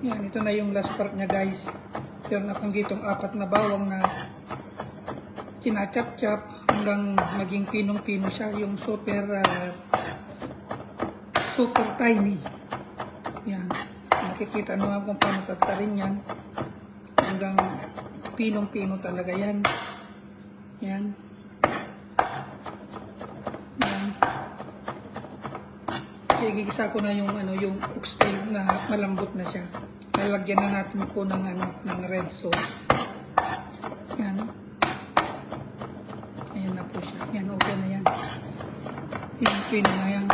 Yan, ito na yung last part niya guys. Meron akong ditong 4 na bawang na kinachap-chap hanggang maging pinong-pino siya. Yung super tiny. Yan. Nakikita naman kung paano tatarin yan. Hanggang pinong-pino talaga yan. Yan. Yan. Kasi gigisa ko na yung yung oxtail na malambot na siya. Lalagyan na natin po ng ng red sauce. Yan. Ayan na po siya. Yan, okay na yan. Yung pino na yan.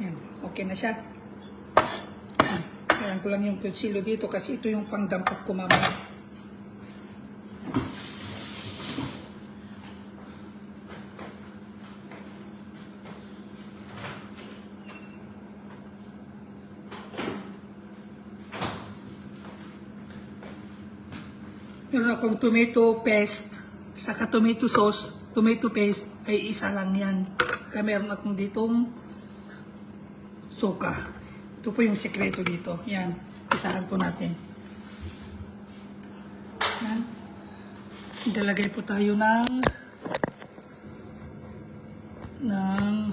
Yan, okay na siya. Ayan ko lang yung kutsilo dito kasi ito yung pangdampot ko mamaya. Meron akong tomato paste, saka tomato sauce, tomato paste ay isa lang yan. Saka meron akong ditong suka. Ito po yung sekreto dito. Yan, isahan po natin. Yan. Ilalagay po tayo ng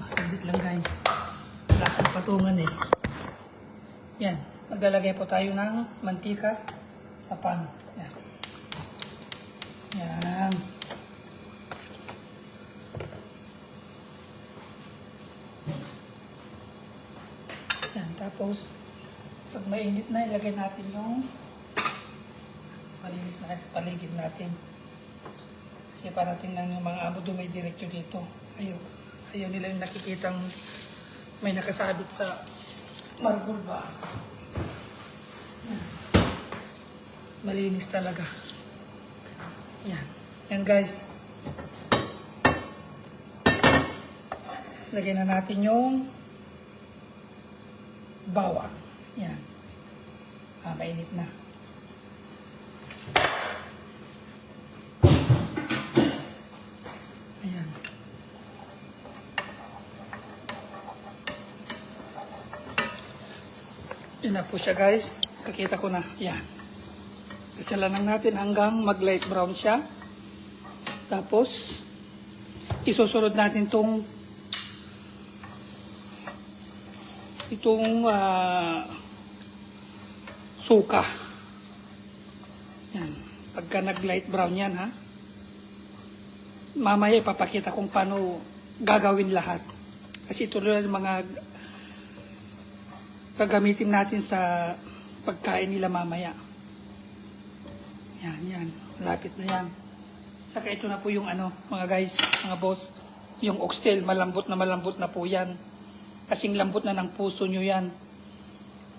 saglit lang guys. Wala akong patungan eh. Yan, maglalagay po tayo ng mantika sa pan. Yan. Yan. Yan. Tapos, pag mainit na, ilagay natin yung malinis na paligid natin. Kasi para tingnan yung mga amo dumay diretso dito. Ayaw nila yung nakikitang may nakasabit sa marble ba. Yan. Malinis talaga. Yan. Yan guys. Lagyan na natin yung bawang. Yan. Mainit na. Ayan. Yan na po siya guys. Pakita ko na. Yan. Kasalanan natin hanggang mag light brown siya. Tapos, isusunod natin itong suka. Yan. Pagka nag light brown yan ha. Mamaya ipapakita kung paano gagawin lahat. Kasi ito rin mga gagamitin natin sa pagkain nila mamaya. Yan. Lapit na yan. Saka ito na po yung mga guys, mga boss. Yung oxtail, malambot na po yan. Kasing lambot na ng puso nyo yan.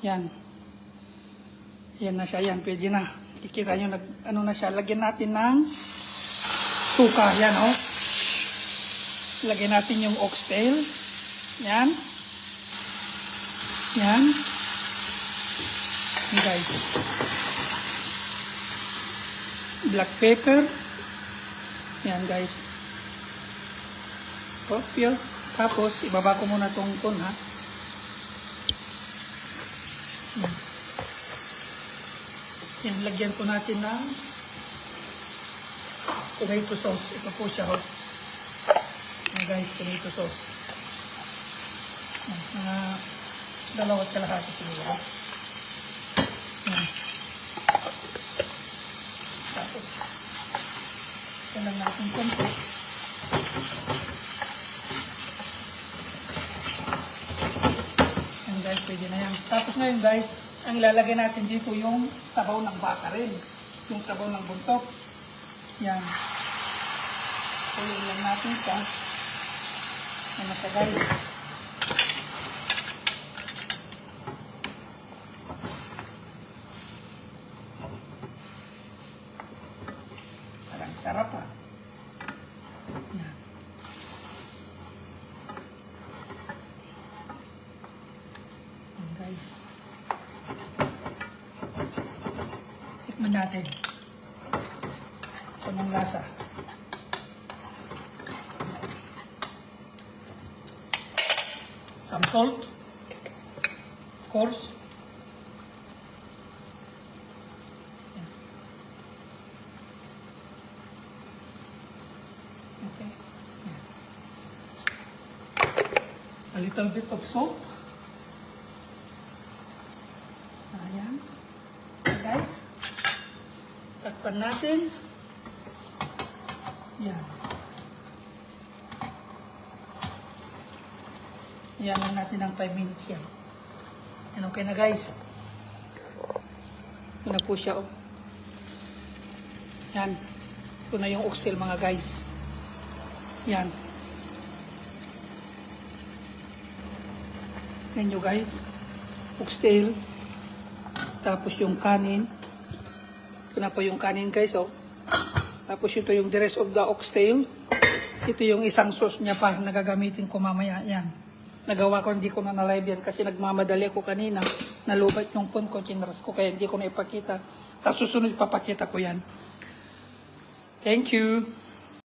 Yan. Yan na siya, yan. Pwede na. Kikita nyo, na siya. Lagyan natin ng suka. Yan, oh. Lagyan natin yung oxtail. Yan. Yan. Yan, guys. Black pepper. Yan guys. Pure. Tapos, ibaba ko muna itong ton ha. Yan, lagyan po natin ng tomato sauce. Ito po siya. Yan guys, tomato sauce. Yan, mga 2 kalahati siguro. Yan. Tapos, ito lang natin konti. Yan guys, pwede na yan. Tapos ngayon guys, ang ilalagay natin dito yung sabaw ng baka rin. Yung sabaw ng buntok. Yan. Tuloy lang natin siya. Yan na siya guys. Parang sarap ha. Yan. Yan guys. Tikman natin. Ito ng lasa. some salt. Of course. Yan. Okay. Yan. A little bit of salt. Ayan. Okay, guys. Takpan natin. Yan. Yan lang natin ng 5 minutes yan. Yan, okay na guys. Ito na po siya, oh. Yan. Ito na yung oxtail mga guys. Yan. Yan nyo guys. Oxtail. Tapos yung kanin. Ito na po yung kanin guys, oh. Tapos ito yung the rest of the oxtail. Ito yung isang sauce niya pa na gagamitin ko mamaya. Yan. Nagawa ko, hindi ko na na-live yan kasi nagmamadali ako kanina. Nalubat yung phone ko, chinras ko, kaya hindi ko na ipakita. Sa susunod, papakita ko yan. Thank you.